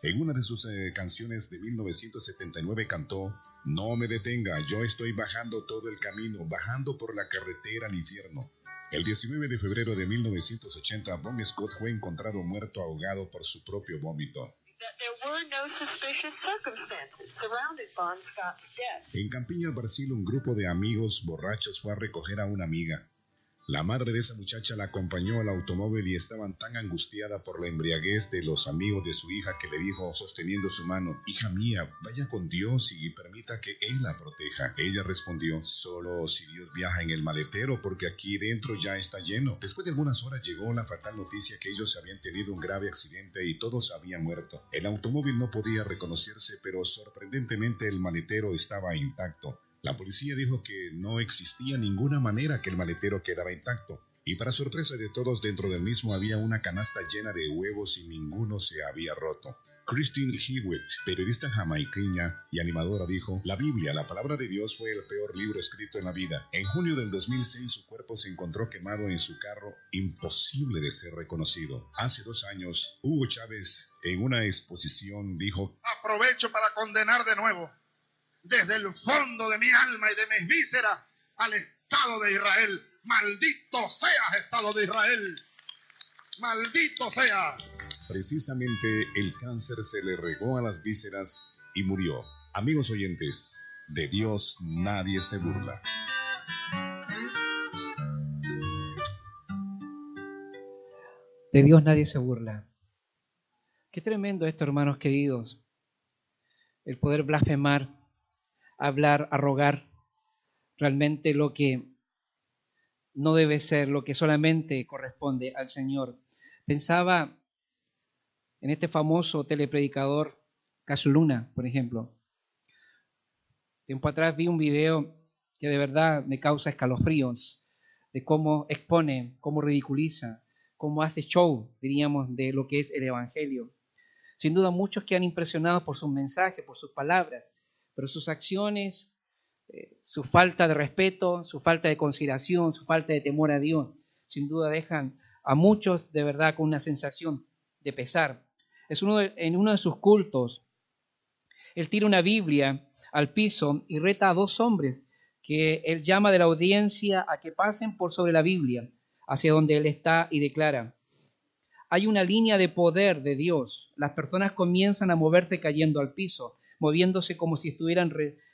en una de sus canciones de 1979 cantó, no me detenga, yo estoy bajando todo el camino, bajando por la carretera al infierno. El 19 de febrero de 1980, Bon Scott fue encontrado muerto ahogado por su propio vómito. En Campiña, Brasil, un grupo de amigos borrachos fue a recoger a una amiga. La madre de esa muchacha la acompañó al automóvil y estaban tan angustiada por la embriaguez de los amigos de su hija que le dijo, sosteniendo su mano, hija mía, vaya con Dios y permita que Él la proteja. Ella respondió, solo si Dios viaja en el maletero porque aquí dentro ya está lleno. Después de algunas horas llegó la fatal noticia que ellos habían tenido un grave accidente y todos habían muerto. El automóvil no podía reconocerse, pero sorprendentemente el maletero estaba intacto. La policía dijo que no existía ninguna manera que el maletero quedara intacto. Y para sorpresa de todos, dentro del mismo había una canasta llena de huevos y ninguno se había roto. Christine Hewitt, periodista jamaiqueña y animadora, dijo, la Biblia, la palabra de Dios, fue el peor libro escrito en la vida. En junio del 2006, su cuerpo se encontró quemado en su carro, imposible de ser reconocido. Hace 2 años, Hugo Chávez, en una exposición, dijo, aprovecho para condenar de nuevo, desde el fondo de mi alma y de mis vísceras, al Estado de Israel. ¡Maldito seas, Estado de Israel! ¡Maldito sea! Precisamente el cáncer se le regó a las vísceras y murió. Amigos oyentes, de Dios nadie se burla. De Dios nadie se burla. Qué tremendo esto, hermanos queridos. El poder blasfemar, hablar, arrogar realmente lo que no debe ser, lo que solamente corresponde al Señor. Pensaba en este famoso telepredicador Cash Luna, por ejemplo. Tiempo atrás vi un video que de verdad me causa escalofríos, de cómo expone, cómo ridiculiza, cómo hace show, diríamos, de lo que es el Evangelio. Sin duda muchos quedan impresionados por sus mensajes, por sus palabras, pero sus acciones, su falta de respeto, su falta de consideración, su falta de temor a Dios, sin duda dejan a muchos de verdad con una sensación de pesar. En uno de sus cultos, él tira una Biblia al piso y reta a 2 hombres que él llama de la audiencia a que pasen por sobre la Biblia, hacia donde él está, y declara, hay una línea de poder de Dios. Las personas comienzan a moverse cayendo al piso, moviéndose como si estuvieran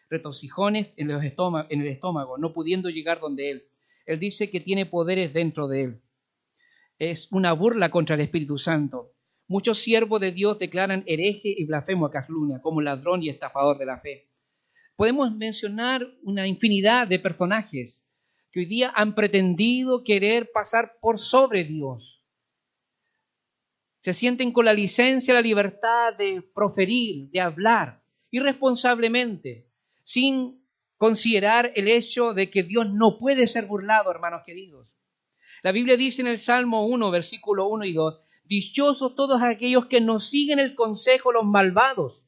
retocijones en el estómago, no pudiendo llegar donde Él. Él dice que tiene poderes dentro de Él. Es una burla contra el Espíritu Santo. Muchos siervos de Dios declaran hereje y blasfemo a Cash Luna como ladrón y estafador de la fe. Podemos mencionar una infinidad de personajes que hoy día han pretendido querer pasar por sobre Dios. Se sienten con la licencia, la libertad de proferir, de hablar irresponsablemente, sin considerar el hecho de que Dios no puede ser burlado, hermanos queridos. La Biblia dice en el Salmo 1, versículo 1 y 2, dichosos todos aquellos que no siguen el consejo de los malvados,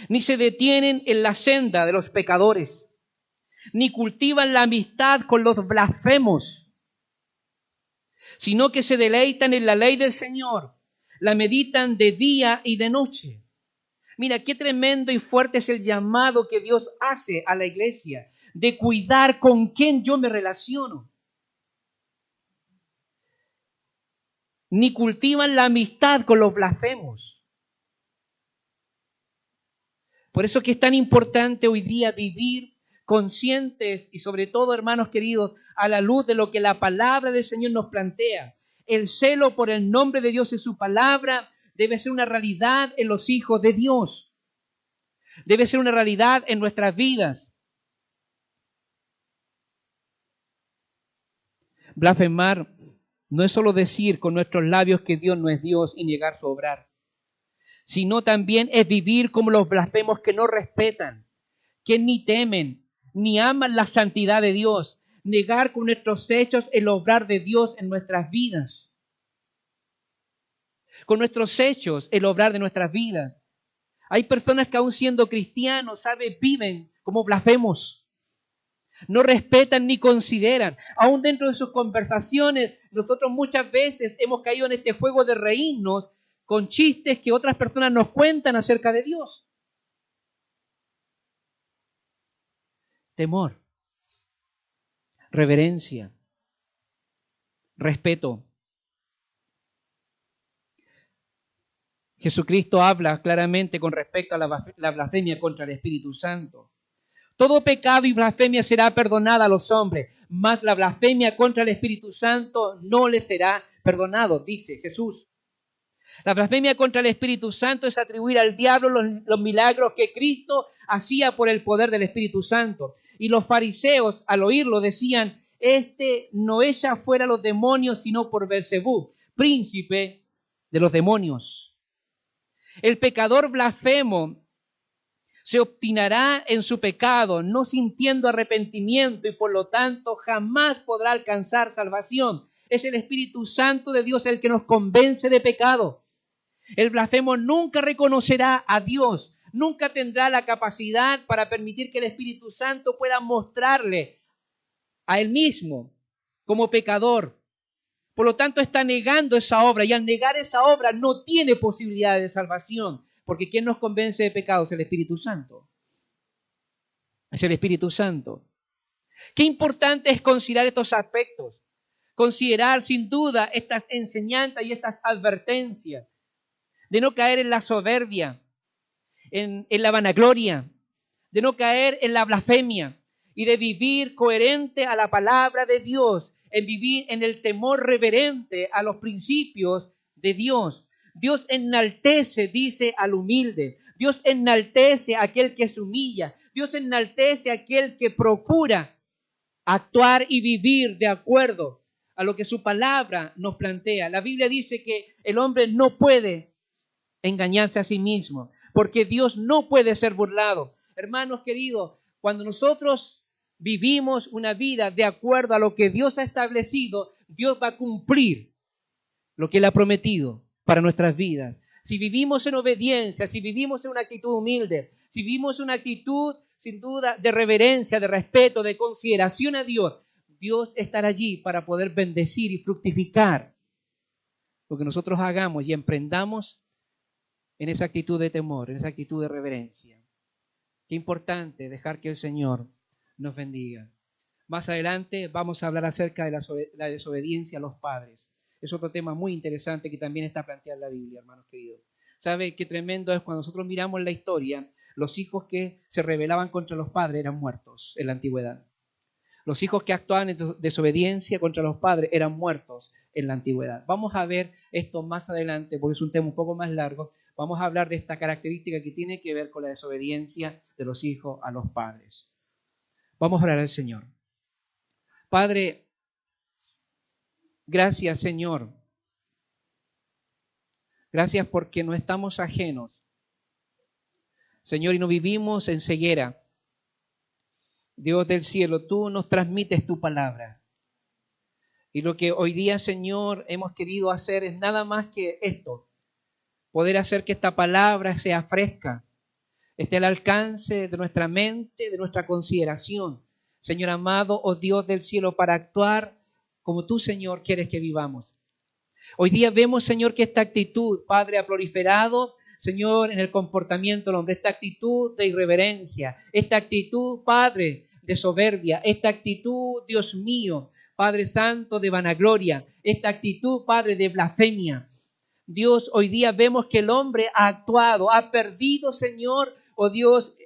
ni se detienen en la senda de los pecadores, ni cultivan la amistad con los blasfemos, sino que se deleitan en la ley del Señor, la meditan de día y de noche. Mira, qué tremendo y fuerte es el llamado que Dios hace a la iglesia de cuidar con quién yo me relaciono. Ni cultivan la amistad con los blasfemos. Por eso que es tan importante hoy día vivir conscientes y sobre todo, hermanos queridos, a la luz de lo que la palabra del Señor nos plantea. El celo por el nombre de Dios y su palabra debe ser una realidad en los hijos de Dios. Debe ser una realidad en nuestras vidas. Blasfemar no es solo decir con nuestros labios que Dios no es Dios y negar su obrar, sino también es vivir como los blasfemos que no respetan, que ni temen, ni aman la santidad de Dios, negar con nuestros hechos el obrar de Dios en nuestras vidas. Con nuestros hechos el obrar de nuestras vidas. Hay personas que aún siendo cristianos, ¿sabe?, viven como blasfemos. No respetan ni consideran. Aún dentro de sus conversaciones, nosotros muchas veces hemos caído en este juego de reírnos con chistes que otras personas nos cuentan acerca de Dios. Temor, reverencia, respeto. Jesucristo habla claramente con respecto a la blasfemia contra el Espíritu Santo. Todo pecado y blasfemia será perdonada a los hombres, mas la blasfemia contra el Espíritu Santo no le será perdonado, dice Jesús. La blasfemia contra el Espíritu Santo es atribuir al diablo los milagros que Cristo hacía por el poder del Espíritu Santo. Y los fariseos, al oírlo, decían, no echa fuera los demonios, sino por Beelzebú, príncipe de los demonios. El pecador blasfemo se obstinará en su pecado, no sintiendo arrepentimiento y por lo tanto jamás podrá alcanzar salvación. Es el Espíritu Santo de Dios el que nos convence de pecado. El blasfemo nunca reconocerá a Dios, nunca tendrá la capacidad para permitir que el Espíritu Santo pueda mostrarle a él mismo como pecador. Por lo tanto, está negando esa obra y al negar esa obra no tiene posibilidad de salvación. Porque ¿quién nos convence de pecado? Es el Espíritu Santo. Es el Espíritu Santo. Qué importante es considerar estos aspectos. Considerar sin duda estas enseñanzas y estas advertencias. De no caer en la soberbia, en la vanagloria. De no caer en la blasfemia. Y de vivir coherente a la palabra de Dios. En vivir en el temor reverente a los principios de Dios. Dios enaltece, dice, al humilde. Dios enaltece a aquel que se humilla. Dios enaltece a aquel que procura actuar y vivir de acuerdo a lo que su palabra nos plantea. La Biblia dice que el hombre no puede engañarse a sí mismo, porque Dios no puede ser burlado. Hermanos queridos, cuando nosotros vivimos una vida de acuerdo a lo que Dios ha establecido, Dios va a cumplir lo que Él ha prometido para nuestras vidas. Si vivimos en obediencia, si vivimos en una actitud humilde, si vivimos en una actitud sin duda de reverencia, de respeto, de consideración a Dios, Dios estará allí para poder bendecir y fructificar lo que nosotros hagamos y emprendamos en esa actitud de temor, en esa actitud de reverencia. Qué importante dejar que el Señor nos bendiga. Más adelante vamos a hablar acerca de la desobediencia a los padres. Es otro tema muy interesante que también está planteado en la Biblia, hermanos queridos. ¿Sabe qué tremendo es cuando nosotros miramos la historia? Los hijos que se rebelaban contra los padres eran muertos en la antigüedad. Los hijos que actuaban en desobediencia contra los padres eran muertos en la antigüedad. Vamos a ver esto más adelante porque es un tema un poco más largo. Vamos a hablar de esta característica que tiene que ver con la desobediencia de los hijos a los padres. Vamos a orar al Señor. Padre, gracias, Señor. Gracias porque no estamos ajenos, Señor, y no vivimos en ceguera. Dios del cielo, tú nos transmites tu palabra. Y lo que hoy día, Señor, hemos querido hacer es nada más que esto. Poder hacer que esta palabra sea fresca, esté al alcance de nuestra mente, de nuestra consideración. Señor amado, oh Dios del cielo, para actuar como tú, Señor, quieres que vivamos. Hoy día vemos, Señor, que esta actitud, Padre, ha proliferado Señor, en el comportamiento del hombre, esta actitud de irreverencia, esta actitud, Padre, de soberbia, esta actitud, Dios mío, Padre Santo, de vanagloria, esta actitud, Padre, de blasfemia. Dios, hoy día vemos que el hombre ha actuado, ha perdido, Señor, oh Dios,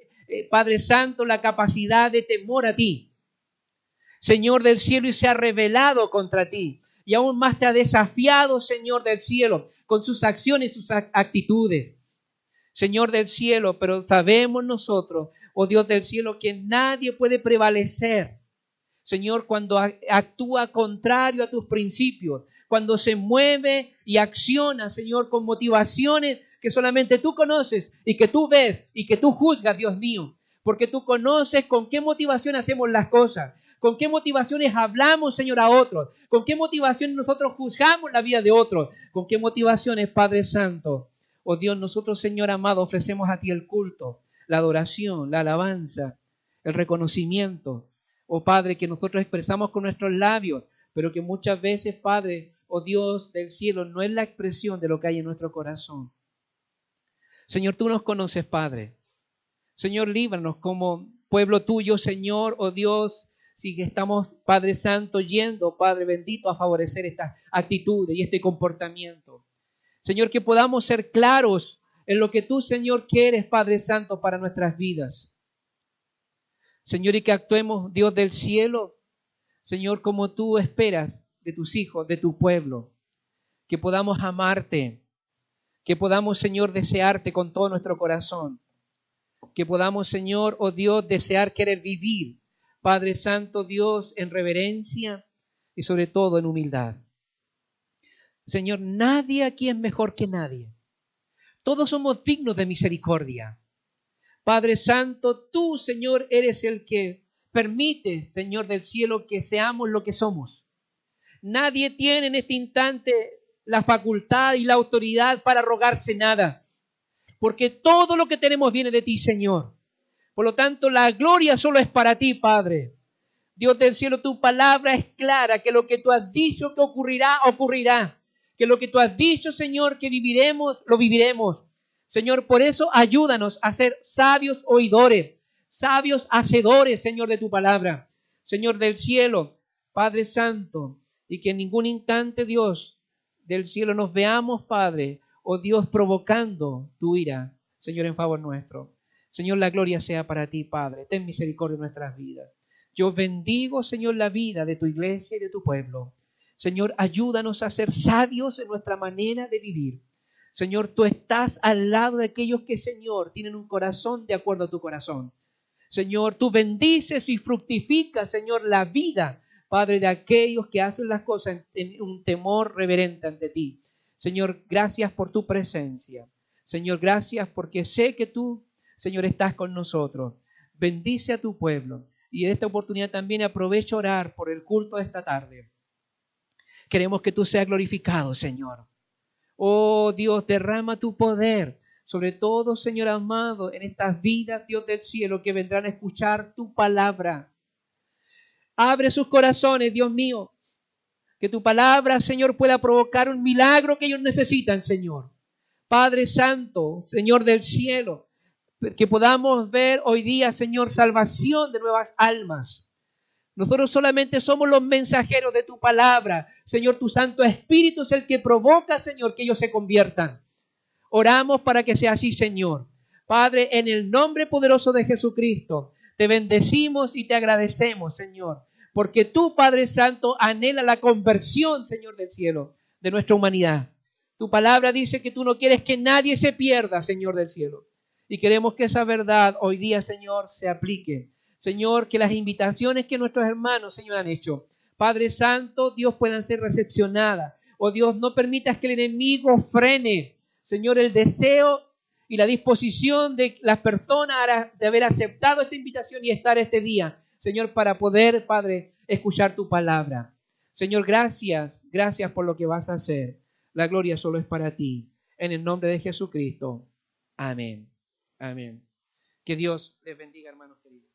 Padre Santo, la capacidad de temor a ti. Señor del cielo, y se ha rebelado contra ti. Y aún más te ha desafiado, Señor del cielo, con sus acciones y sus actitudes. Señor del cielo, pero sabemos nosotros, oh Dios del cielo, que nadie puede prevalecer. Señor, cuando actúa contrario a tus principios, cuando se mueve y acciona, Señor, con motivaciones que solamente tú conoces y que tú ves y que tú juzgas, Dios mío, porque tú conoces con qué motivación hacemos las cosas, con qué motivaciones hablamos, Señor, a otros, con qué motivaciones nosotros juzgamos la vida de otros, con qué motivaciones, Padre Santo, oh Dios, nosotros, Señor amado, ofrecemos a ti el culto, la adoración, la alabanza, el reconocimiento, oh Padre, que nosotros expresamos con nuestros labios, pero que muchas veces, Padre, oh Dios del cielo, no es la expresión de lo que hay en nuestro corazón. Señor, tú nos conoces, Padre. Señor, líbranos como pueblo tuyo, Señor, oh Dios, si estamos, Padre Santo, yendo, Padre bendito, a favorecer estas actitudes y este comportamiento. Señor, que podamos ser claros en lo que tú, Señor, quieres, Padre Santo, para nuestras vidas. Señor, y que actuemos, Dios del cielo, Señor, como tú esperas de tus hijos, de tu pueblo. Que podamos amarte, que podamos, Señor, desearte con todo nuestro corazón. Que podamos, Señor, oh Dios, desear querer vivir, Padre Santo, Dios, en reverencia y sobre todo en humildad. Señor, nadie aquí es mejor que nadie. Todos somos dignos de misericordia. Padre Santo, tú, Señor, eres el que permite, Señor del cielo, que seamos lo que somos. Nadie tiene en este instante la facultad y la autoridad para rogarse nada, porque todo lo que tenemos viene de ti, Señor. Por lo tanto, la gloria solo es para ti, Padre. Dios del cielo, tu palabra es clara, que lo que tú has dicho que ocurrirá, ocurrirá. Que lo que tú has dicho, Señor, que viviremos, lo viviremos. Señor, por eso ayúdanos a ser sabios oidores, sabios hacedores, Señor, de tu palabra. Señor del cielo, Padre Santo, y que en ningún instante, Dios del cielo, nos veamos, Padre, oh Dios, provocando tu ira, Señor, en favor nuestro. Señor, la gloria sea para ti, Padre. Ten misericordia de nuestras vidas. Yo bendigo, Señor, la vida de tu iglesia y de tu pueblo. Señor, ayúdanos a ser sabios en nuestra manera de vivir. Señor, tú estás al lado de aquellos que, Señor, tienen un corazón de acuerdo a tu corazón. Señor, tú bendices y fructificas, Señor, la vida, Padre, de aquellos que hacen las cosas en un temor reverente ante ti. Señor, gracias por tu presencia. Señor, gracias porque sé que tú, Señor, estás con nosotros. Bendice a tu pueblo. Y en esta oportunidad también aprovecho a orar por el culto de esta tarde. Queremos que tú seas glorificado, Señor. Oh Dios, derrama tu poder, sobre todo, Señor amado, en estas vidas, Dios del cielo, que vendrán a escuchar tu palabra. Abre sus corazones, Dios mío, que tu palabra, Señor, pueda provocar un milagro que ellos necesitan, Señor. Padre Santo, Señor del cielo, que podamos ver hoy día, Señor, salvación de nuevas almas. Nosotros solamente somos los mensajeros de tu palabra. Señor, tu Santo Espíritu es el que provoca, Señor, que ellos se conviertan. Oramos para que sea así, Señor. Padre, en el nombre poderoso de Jesucristo, te bendecimos y te agradecemos, Señor, porque tú, Padre Santo, anhela la conversión, Señor del cielo, de nuestra humanidad. Tu palabra dice que tú no quieres que nadie se pierda, Señor del cielo. Y queremos que esa verdad hoy día, Señor, se aplique. Señor, que las invitaciones que nuestros hermanos, Señor, han hecho, Padre Santo, Dios, puedan ser recepcionadas. Oh Dios, no permitas que el enemigo frene, Señor, el deseo y la disposición de las personas de haber aceptado esta invitación y estar este día, Señor, para poder, Padre, escuchar tu palabra. Señor, gracias por lo que vas a hacer. La gloria solo es para ti. En el nombre de Jesucristo. Amén. Amén. Que Dios les bendiga, hermanos queridos.